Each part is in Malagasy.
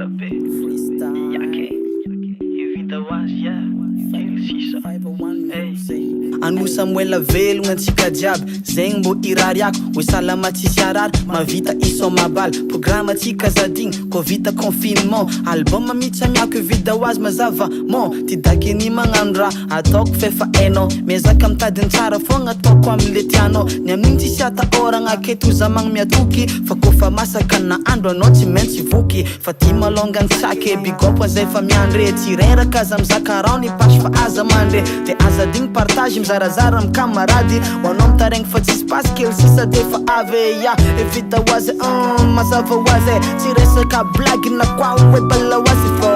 saber. Yake, evita wazia, sisa. Anu Samuela velogna antsika jiaby zegny mbô irariako hoe salama tsisy arary mavita iso mabaly programme atsika zadigny ko vita confinement album mitsamiako vida hoazy mazava mon ty dakeny magnano raha ataoko fefa hainao miezaka mitadiny tsara fogna ataoko amile tianao ny amin'igny tsisy atahoragna aketo zamagny miatoky fa kofa masaka na andro anao tsy maintsy voky fa ty malongany tsaky bigopo zay fa miandre tsy reraka aza mizaka rao ny pasy fa aza mandre de aza digny partage mizarazara am camarady hoanao mitaregny fa tsisy pasy kely sisa de fa avy ya evita hoazy mazava hoazy tsy resaka blagy na kwa hoe bala hoazy fô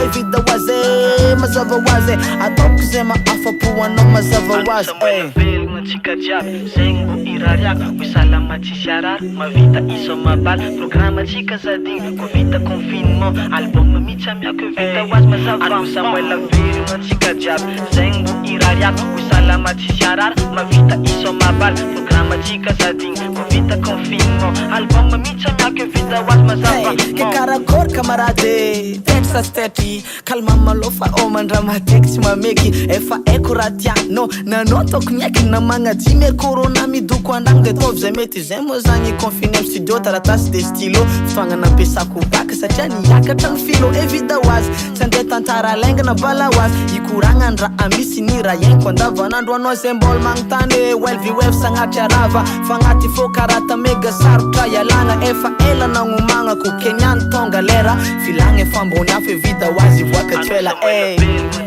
evita hoazy mazava hoazy ataoko zay maafapo anao mazava hoazy velogna antsika jiaby zegny mbô irariako hoe salama tsisy arary mavita iso mabaly programme atsika zadigny ko vita confinement album mitsamiako vita hoazy mazava Samuela velogna antsika jiaby zegny mbô irariako hoe salama tsisy arary mavita iso mabaly programme atsika zadigny ko vita confinement album mitsamiako vita hoazy mazava ke karakory camarade tetsa stetry kalma malofa omandra mateky tsy mameky efa eko raha tianao nanao tokony aiky na magnajimy corona midoko andragno de tovy zay mety zay moa zagny confiné am studio taratasy de stylo fotoagna nampiasako baka satria niakatra ny filo evida hoazy tsy andeha tantara laingana bala hoazy ikoragna ny raha misy ny raha iainko andavanandro anao zay mbola magnontany welvy sagnatry arava fa agnaty fô karata mega sarotra ialagna efa ela nagnomagnako kenyany tonga lera filagna efa ambony afo evida hoazy voaka tsela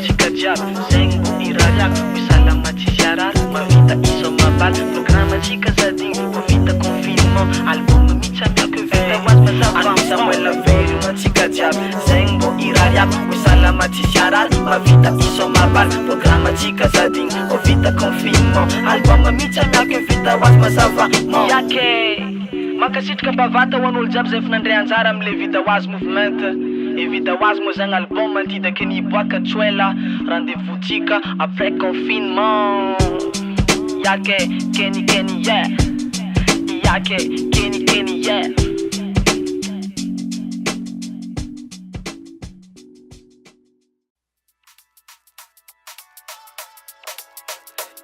tsika jiaby zegny mbô irariako hoe salama tsisy arary mavita iso mabaly programme atsika zadigny ko vita confinement album mitsamiako vita hoazy mazava Samuela velogna antsika jiaby zegny mbô irariako hoe salama tsisy arary mavita iso mabaly programme atsika zadigny ko vita confinement album mitsamiako vita hoazy mazava yake makasitraka bavata ho an'olo jiaby zay fa nandray anjara amile vida hoazy movement evita hoazy moa zagny album antidaky niboaka tsoela rendez-vous tsika après confinement yake Kenny yeah yake Kenny yeah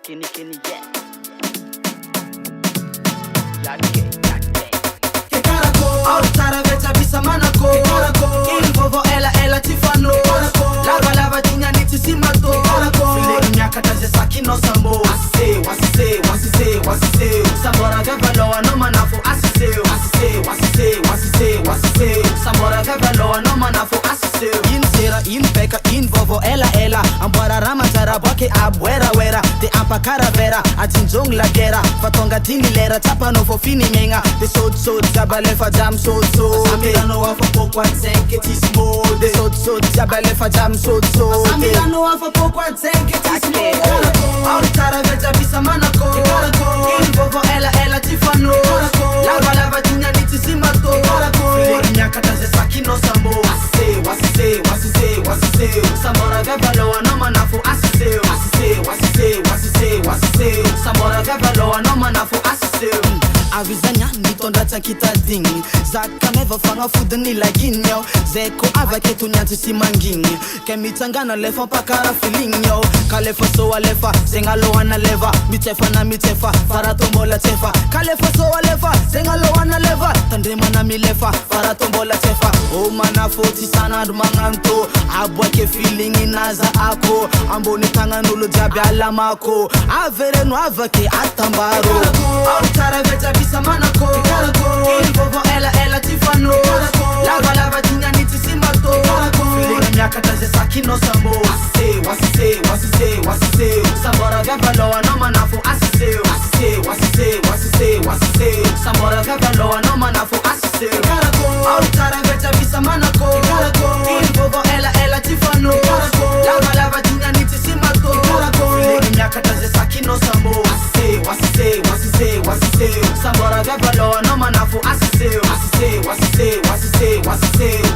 Kenny yeah yake Autara veta bisa manako Invovo ela tifano Lava tinya niti simato Filegi nyakata ze sakino sambo Wasise Samora gavaloa no manafo asise Samora gavaloa no manafo asise In peka invovo ela Ambora ramatara boke abwera De ampakara vera Atinjong la gera Fatonga tini lera Tapa no fo fini menga De sod Zabalefa jam sod Samirano wafa pokwa tsenke tismode Sod Zabalefa jam sod Samirano wafa pokwa tsenke tismode Autara veja bisa manako Invovo ela tifano Lava tinya niti simato Filegi nyakata ze sakino sambo Wasise Samora gavaloa no manafo asise Samora gavaloa no manafo asise Avizanya nitonda tsakitadiny Zaka meva fagnafodiny laginy yo Zay ko avaketo nyantsy sy manginy Ke mitsangana lefa mpakara feeling yo Ka lefa soa lefa Zegna lohana leva Mitsefa Faratombola tsefa Ka lefa soa lefa Zegna lohana leva Tandremana milefa Faratombola tsefa O manafo tsy sanandro magnanto Aboake feeling inaza ako Ambony tagnan'olo jiaby alamako Avereno avake atambaro Autara veja bisa manako Invovo ela tifano Lava tinya niti simato Filegi nyakata ze sakino sambo Wasise Samora gavaloa no manafo asise Samora gavaloa no manafo asise Autara veja bisa manako Invovo ela tifano Lava tinya niti simato Filegi nyakata ze sakino sambo Wasise Samora gavaloa no manafo asise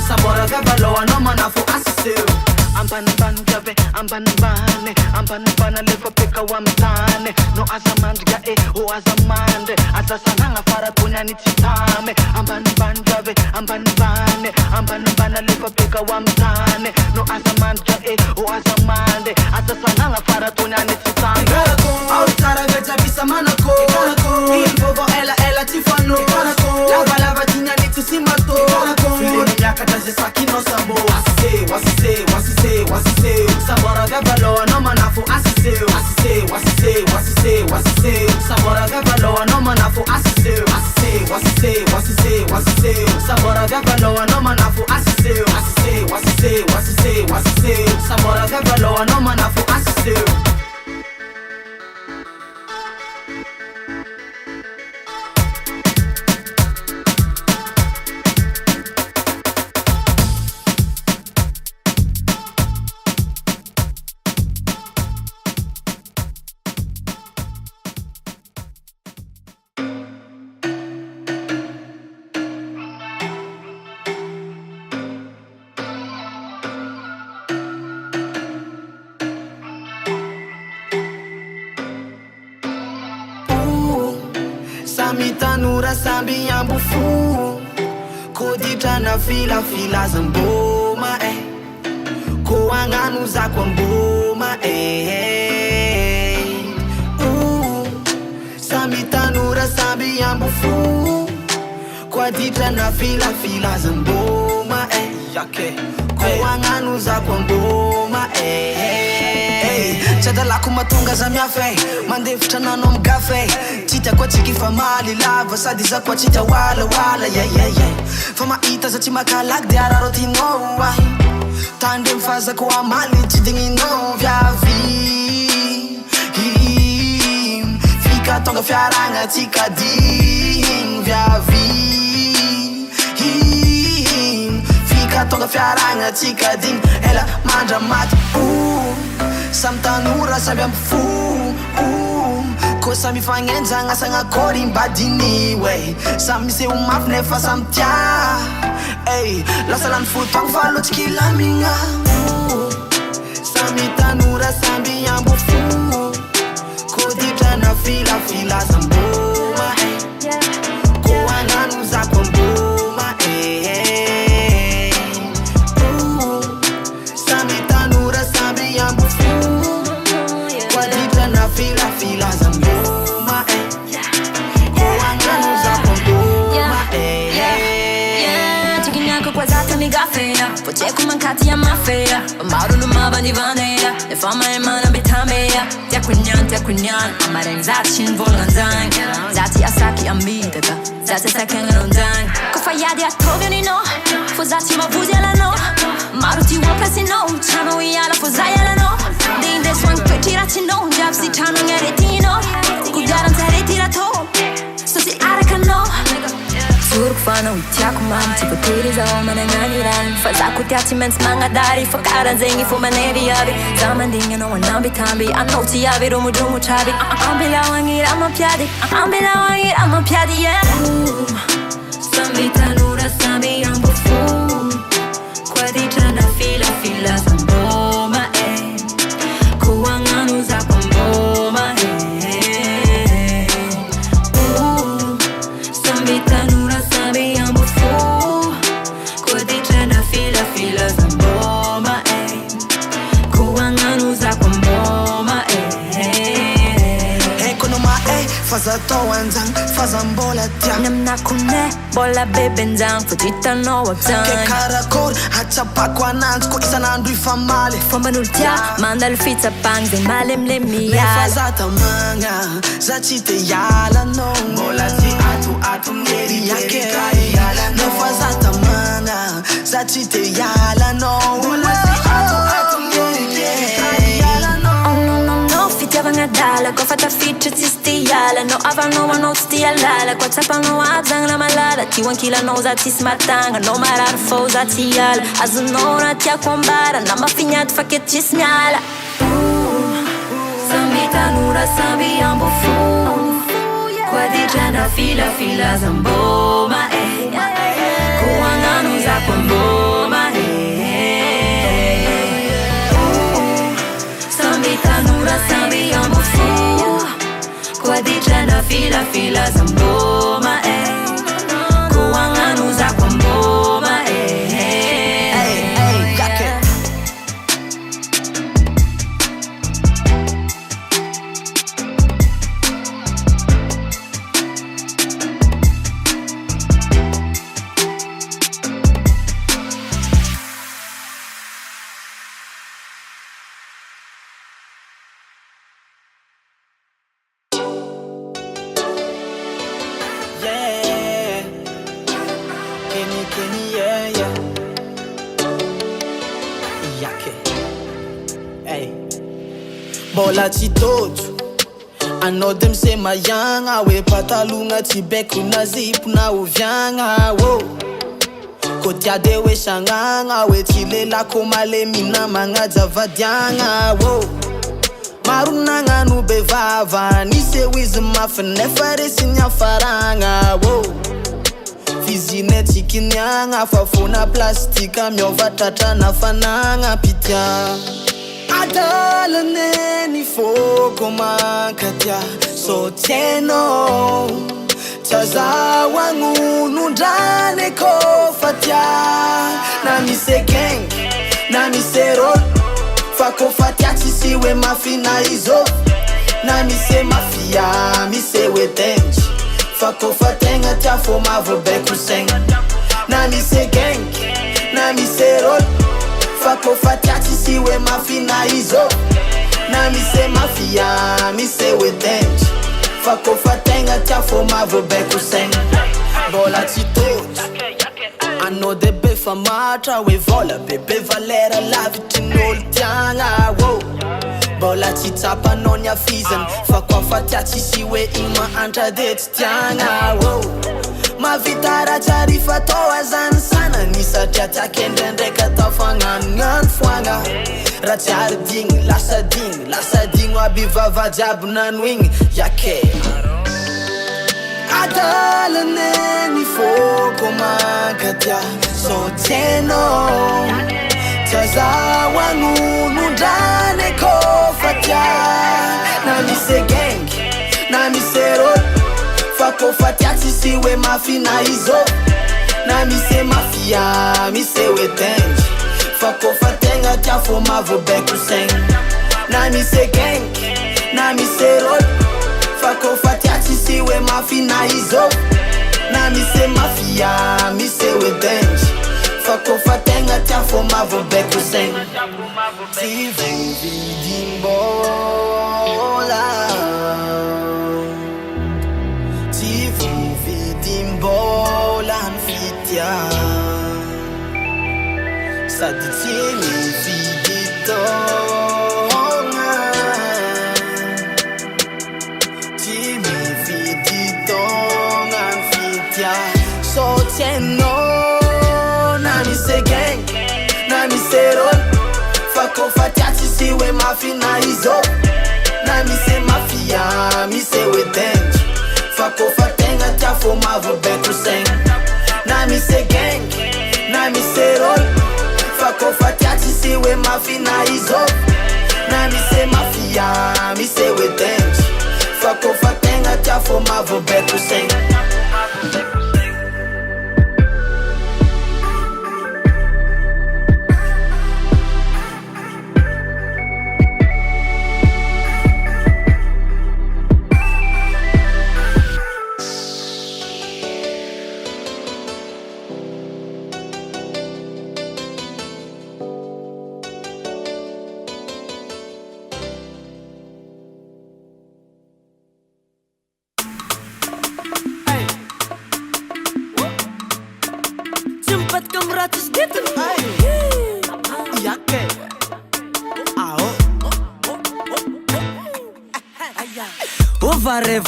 Samora gavaloa no manafo asise Ambanibani jabe ambanibana lefa peka wa mtane No azamandga o azamande Azasananga fara tunya nititame Ambanibani jabe ambanibane Ambana lefa peka wa mtane No azamanja o azamande Atasananga para tonyane titane Autara veja bisa manako Ilbobo ela tifano Lava tinyane tisimato Fileni miaka taje sakino sambo Wasise Sabora gavaloa no manafo asise Sabora gavaloa no manafo asise Sabora gavaloa no manafo asise Sabora gavaloa no manafo asise Samitanura sambi ambufu Koditra na fila zamboma Ko anganu za kwa mboma Samitanura sambi ambufu Koditra na fila zamboma Ko anganu za kwa mboma Chadalako matonga za miafe Mandefitra nano mgafe Chita kwa chikifa mali lava Sadi za kwa chita wala Fama ita za chimakalak de ararotino Tande mfaza kwa mali chidingino Vyavi Fika tonga fiaranga chika ding Vyavi Fika tonga fiaranga chika ding Ela mandra mat Samtanura sabi amfu Ko sami fangenjanga sanga kori mbadini we Sami se umafne fa samtia Lasalan futang falo chikila minga Sami tanura sambi ambufu Ko ditra na fila zamboma Ko anganu za kwa mboma Sami tanura sambi ambufu Fila zamboma Kuanganu za kondoma Chikinyako kwa zata ni gafea Pocheku mankati ya mafea Mauru numaba ni vanea Nefama emana bitamea Tia kunyan Amaren zachin volanzang Zati asaki amidaka Zati sakenga rondang Kufayadi atoga ni no Fuzati mabuzi ala no Maruti wapasi no Chano iala fuzaya la no Dinde swang petirachi no Japsi chano ngeretino Kujaran teretirato Sosi arakano Suruk fana utiako man Tipo tiri za oma na nganiran Fazaku tiati mens manga dari Fakaran zengi fumanevi yavi Zamandinga no wanambi tambi Anoti yavi rumu chabi Ambila wangir ama piadi yeah Sambi tanura sambi ambufu Kwa ditra na fila zamboma Kuanganu za kwa mboma Sambi tanura sambi ambufu Kwa ditra na fila zamboma Kuanganu za kwa mboma Konoma faza towanzang faza mbola tia Namna kune bola bebenzang Fujita no wabzang Ke karakor hachapa kwa nanz Ko isa nandui famale Fomba nultia mandal fitza pang Zay malemlemi yala Faza tamanga za chite yala no Mola ti atu meri yake Ne faza tamanga za chite yala no Mola ti atu meri yala no Vangadala, go fata feature tisti yala No aval no one knows the alala Kwa tapa no abzang na malala Tiwan kila no za tis matanga No marar fo za ti yala Azunora tia kwambara Na mafinyat faket chisnyala Sambi tanura sambi ambufu Kwa ditra na fila zamboma Kuanganu za kwa mboma Sambi tanura sambi ambufu Kwa ditra na fila zamboma Kuanganu za kwa mboma Hey. Bola tsy tojo anao de misy mayagna hoe patalogna tsy beko na zipo na oviagna oh. Ko tia de hoe sagnagna hoe tsy lelako malemy na magnajavadiagna oh. Maro nagnano be vava nisy eo izy mafy nefa resiny afaragna oh. Fizine tsy kiniagna fa fona plastika miova tratrana fanagna pitia adalane ny foko mankatia so tieno tsazahoagnonondrane kofa tia na misy gang na misy rôle fa kofa tia tsisy hoe mafina izo na misy mafia misy hoe dengy fa kofa tegna tia fo mavobeko segna na misy gang na misy rôle fa kofa tia tsisy hoe mafina izo na misy mafia misy hoe dengy fa kofa tegna tia fo mavobeko segna bola tsy tojo anao de be fa matra hoe vola bebe valera lavitry n'olo tiagna oh. Bola tsy tsapanao ny afizany fa kofa tia tsisy hoe igny mahantra de tsy tiagna oh. Mavita raha tsary fatao azany sanany satria tiaka indraindraiky atao fagnanognano foagna raha tsy ary digny lasa digno aby vava jiaby nano igny yake adalane ny foko mankatia so tieno tsazahoagnonondrane kofa tia na misy gang na misy rôle fa kofa tia tsisy hoe mafina izo na misy mafia misy hoe dengy fa kofa tegna tia fo mavobeko segna na misy gang na misy rôle fa kofa tia tsisy hoe mafina izo na misy mafia misy hoe dengy fa kofa tegna tia fo mavobeko segna tsy vovidimbola tsy vovidimbola ny fitia sady tsy mividy taogna tsy mividy taogna ny fitia so tienao na misy gang na misy rôle fa kofa tia tsisy hoe mafina izo na misy mafia misy hoe dengy fa kofa tegna tia fo mavobeko segna na misy gang na misy rôle fa kofa tia tsisy hoe mafina izo na misy mafia misy hoe dengy fa kofa tegna tia fo mavobeko segna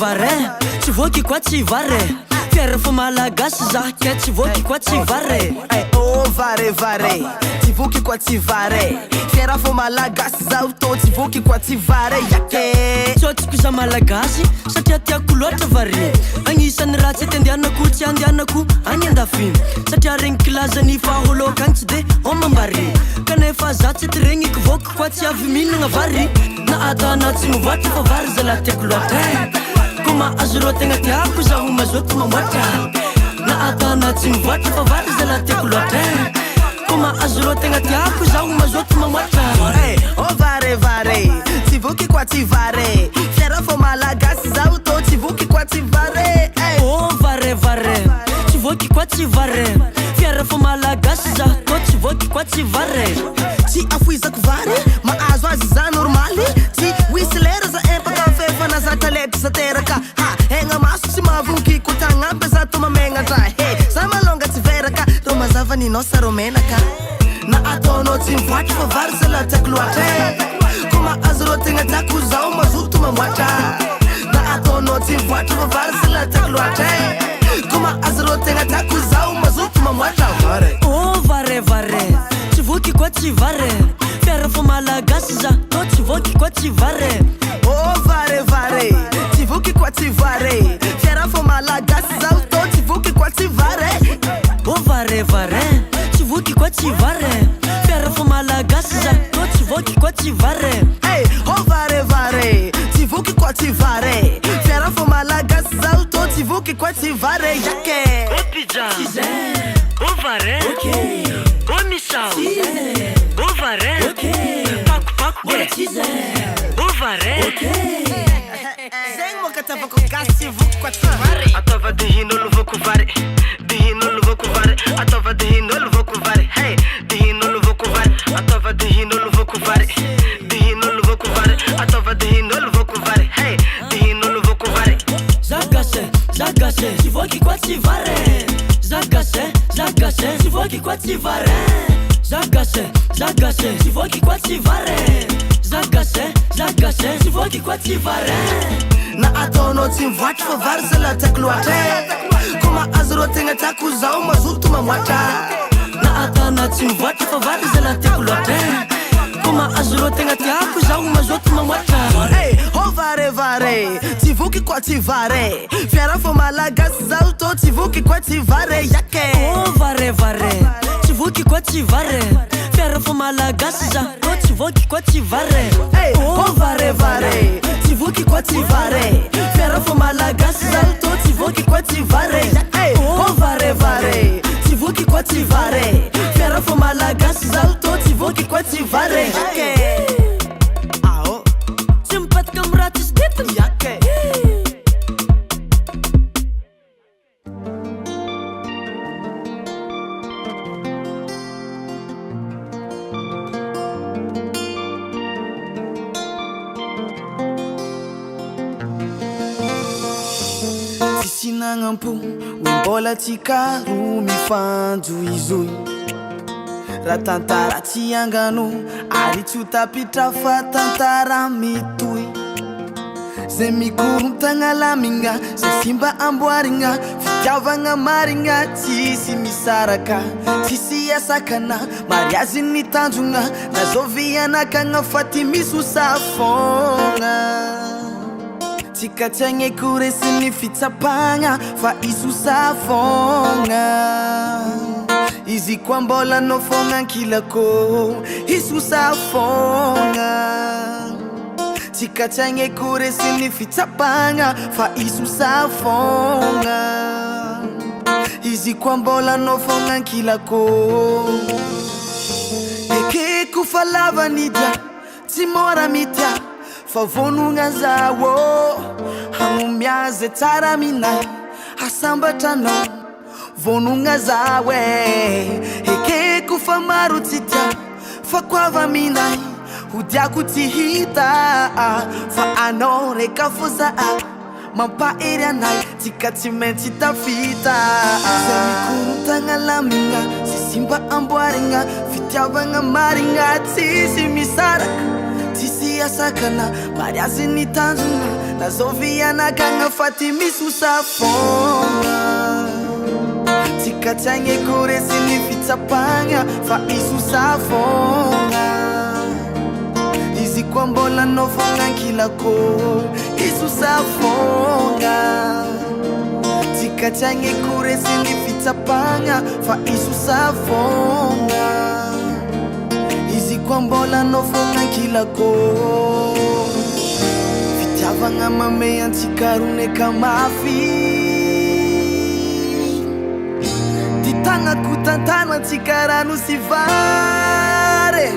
Vare, tsy voky kwa tsy vare fiara fa malagasy zah ke tsy voky kwa tsy vare oh vare tsy voky kwa tsy vare fiara fa malagasy zaho tô tsy voky kwa tsy vare yake tsotsiko za malagasy satria tiako loatra vare agnisan'ny raha tsy andehanako tsy andehanako any andafiny satria regny kilazany faholoko agny tsy de homambary kanefa za tsy tiregniko voky kwa tsy avy mihinagna vary na atana tsy mivoatra fa vary zalahy tiako loatra Kuma azuro tenga tiako za umazoto mamwata na atana tsy mivoatra fa vary zalahy tiako loatra Kuma azuro tenga tiako za umazoto mamwata oh vare tsy voky kwa tsy vare fiara fa malagasy zaho tô tsy voky kwa tsy vare oh vare tsy voky kwa tsy vare fiara fa malagasy zaho tô tsy voky kwa tsy vare tsy afoizako vary mahazo azy za normaly tsy wisy lera za empaka fefa na za talety za teraka egna maso tsy mavonky ko tagnampy za tô mamegna tra za malonga tsy veraka ro mazava ninao sa ro menaka na ato ataonao tsy mivoatra fa vary zay la tiako loatra ko mahazo rô tegna tiako zao mazoto mamoatra na ataonao tsy mivoatra fa vary zay la tiako loatra ko mahazo rô tegna tiako zao mazoto mamoatra vare oh vare vare tsy voky koa tsy vare fiara fo malagasy za to tsy voky koa tsy vare oh vare vare tsy voky koa tsy vare fiara fo malagasy za to tsy voky koa tsy vare oh vare vare tsy voky koa tsy vare fiara fo malagasy za to tsy voky koa tsy vare hey oh vare vare tsy voky koa tsy vare fiara fo malagasy za to tsy voky koa tsy vare yake oh pizza oh vare oh misao oh vare paku paku oh vare zegny moka tavako gasy tsy voky koa tsy vare ataova dihin'olo voko vare dihin'olo voko vare ataova dihin'olo voko vare hey dihin'olo voko vare ataova dihin'olo voko vare dihin'olo voko vare ataova dihin'olo voko vare hey dihin'olo voko vare zagase zagase tsy voky koa tsy vare zagase zagase tsy voky koa tsy vare zagase zagase tsy voky koa tsy vare zagase zagase tsy voky koa tsy vare na ataonao tsy mivoatra fa vary zay la tiako loatra ko mahazo rô tegna tiako zao mazoto mamoatra na ataonao tsy mivoatra fa vary zay la tiako loatra ko mahazo rô tegna tiako zao mazoto mamoatra hey oh vare vare tsy voky koa tsy vare fiara fo malagasy zao to tsy voky koa tsy vare yake oh vare vare tsy voky koa tsy vare fiara fo malagasy za to tsy voky koa tsy vare hey oh vare vare tsy voky koa tsy vare fiara fo malagasy za to tsy voky koa tsy vare hey oh vare vare tsy voky koa tsy vare fiara fo malagasy za to tsy voky koa tsy vare yake ao tsy mipetaka amin'ny raha tsisy ditiny yake sinanampo hoe mbola tsika ro mifanjo izoy raha tantara tsy angano ary tsy ho tapitra fa tantara mitoy zay mikorontagna lamigna zay simba amboarigna fitiavagna marigna tsisy misaraka tsisy asakana mariazy ny tanjogna nazovy anakagna fa ty misy ho safogna tsika tsy agny koresy ny fitsapagna fa izy ho safogna izy koa mbola no fogna ankilako izy ho safogna tsika tsy agny koresy ny fitsapagna fa izy ho safogna izy koa mbola no fogna ankilako ekeko fa lava nidya tsy mora mitya fa vonogna zawo hagnomiazy tsara minay asambatranao vonogna zawe ekeko fa maro tsy tia fa koava minay hodiako tsy hita fa anao reka fo zaa mampahery anay tsika tsy maintsy tafita zay mikorontagna lamigna sy simba amboarigna fitiavagna marigna tsisy misaraka tsisy asakana mariazy ny tanjogna nazovy anakagna fa ty misy ho safogna tsika tsy agny koresy ny fitsapagna fa izy ho safogna izy koa mbola no fogna ankilako izy ho safogna tsika tsy agny koresy ny fitsapagna fa izy ho safogna izy koa mbola no fogna ankilako fitiavagna mame antsika roneka mafy titagnako tantano antsika rano sy vare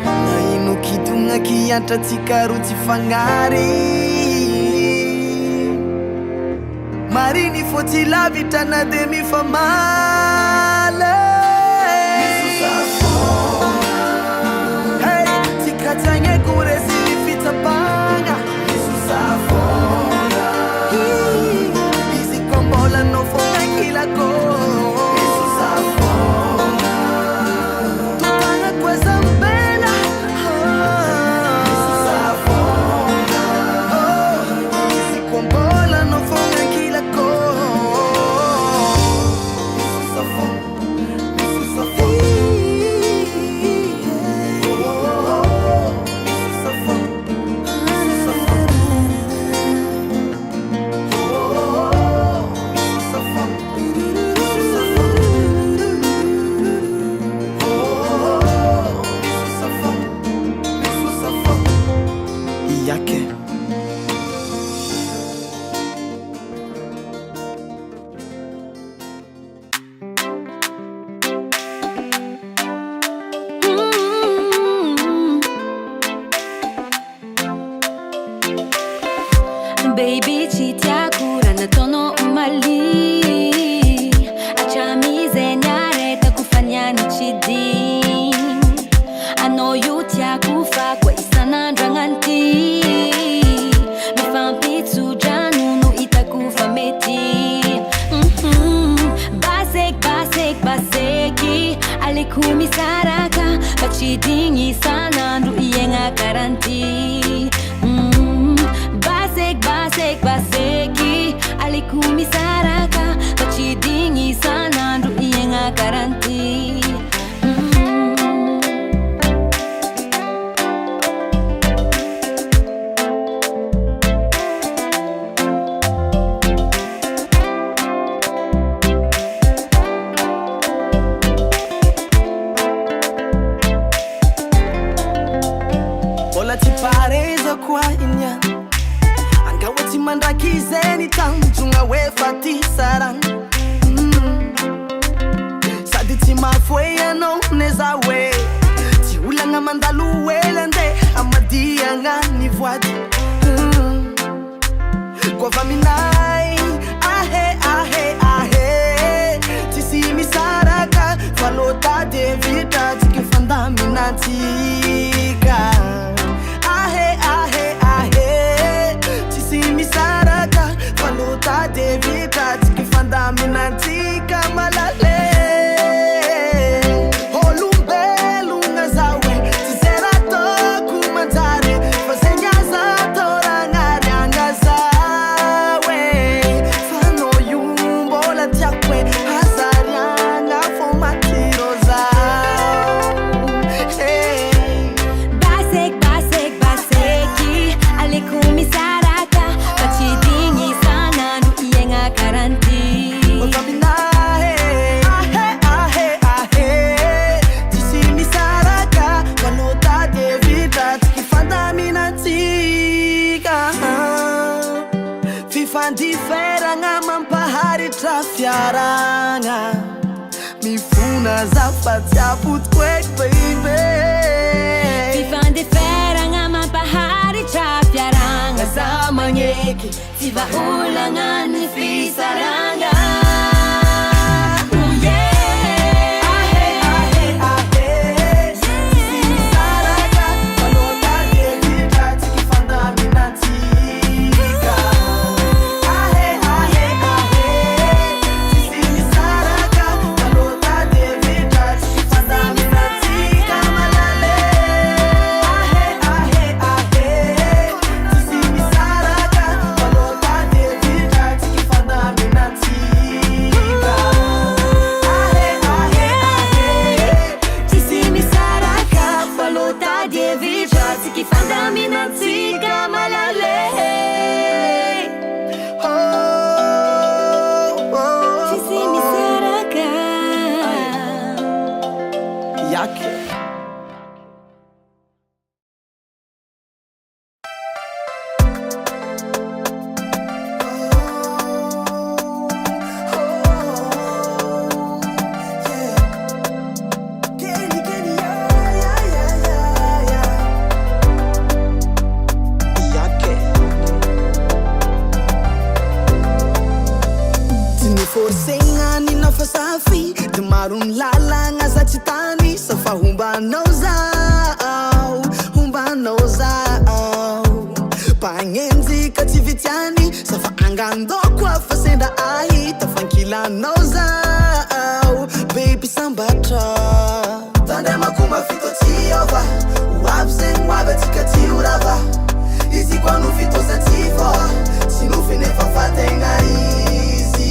na ino kidogna kiantra antsika ro tsy fagnary mariny fô tsy lavitra na de mifamaly tsika koresy ny fitsapagna izy ho safogna izy koa mbola no fogna ankilako izy ho safogna baby tsy tiako raha nataonao omaly acha mizenya retako fa niany tsy digny anao io tiako fa koa isan'andro agnanty mifampitsodrano no hitako fa mety baseky aleko misaraka fa tsy digny isan'andro iegna karanty baseky aleko misaraka fa tsy digny isan'andro iegna karanty Bola tsy pareza koa inyana angawa tsy mandraky zeny tanjogna hoe fa ty saragna sady tsy mafoe anao neza hoe tsy olagna mandalo ela andeha amadiagna ny voady koa fa minay ahe tsisy misaraka fa lôtady evitra tsika fandaminatsika misaraka falota devita tsika fandaminatsika malale olombelogna zawe tsy zay raha ataoko manjary fa zegny aza atao ragnariagna zawe fanao io mbola tiako hoe hazariagna fô matiro baseky aleko misaraka fa tsy digny isan'andro iegna karanty tsisy misaraka fa lôtady evitra tsika fandaminatsika fifandiferagna mampaharitra fiaragna mifona zafa tsy apotiko eky baby fifandiferagna mampaharitra fiaragna za magneky tsy vaolagna ny fisaragna pagnenzika tsy vitiany safa angandoko afa sendra ahita fankilanao zao baby sambatra tandemako mafito tsy ova oavy zegny oavy atsika tsy orava izy koa no fitosa tsy fô tsy nofiny efa fategna izy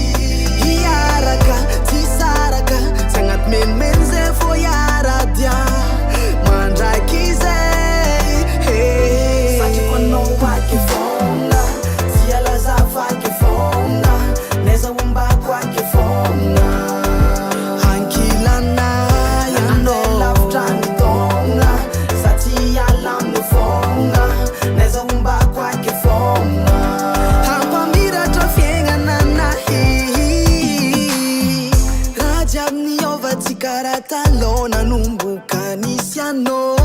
iaraka tsy saraka tsy agnaty menimeny zay fô iaradia mandraiky zay satriko anao vaky fôna tsy alaza vaky fôna neza ombako aky fôna ankilanay anao lavitra ny tôna sa tsy ala amin'ny fôna neza ombako aky fôna hampamiratra fiaignananahy raha jiaby niôvatsika raha taloha nanomboka nisy anao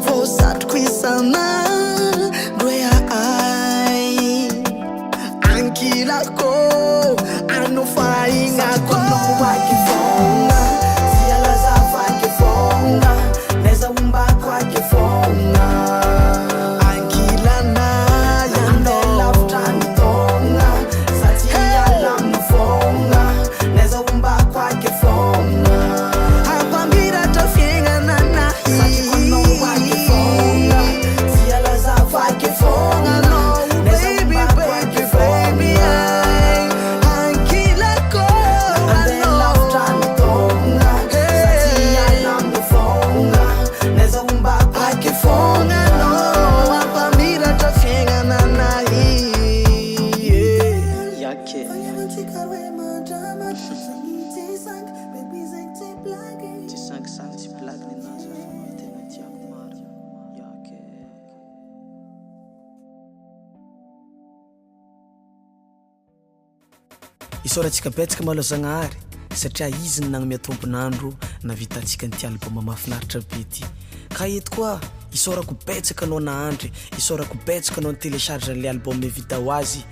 vosatroko isana ndoea ai ankilako ano fainako wakifonga sialaza vakifonga neza umbako akifonga ankilana yandelafutanitonga satiyalamufonga neza umbako akifonga apambira tofiengana nahi satikono wakifonga sialaza vakifonga no baby baby baby ankilako andelafutanitonga satiyalamufonga neza umbako akifonga no apambira tofiengana nahi yake isaorantsika betsaka malo Zagnahary satria izy ny nagnome tompon'andro navitantsika nyty album mahafinaritra be ty ka eto koa isaorako betsaka anao nahandry isaorako betsaka anao nytélécharge le album vita ho azy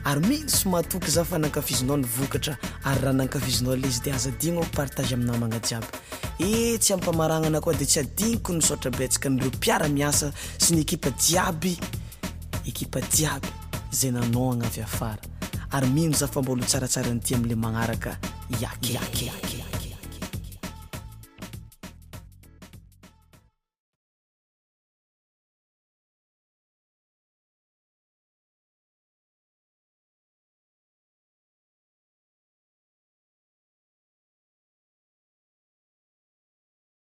ary misy matoky za fa nankafizinao ny vokatra ary raha nankafizinao le izy dia aza digno partage amin'ny namagna jiaby tsy ampamaragnana koa dia tsy adigniko nisaotra betsaka nireo mpiara-miasa sy ny ekipa jiaby zay nanoagna avy afara ary mino za fa mbolo tsaratsara nyty amin'le magnaraka yake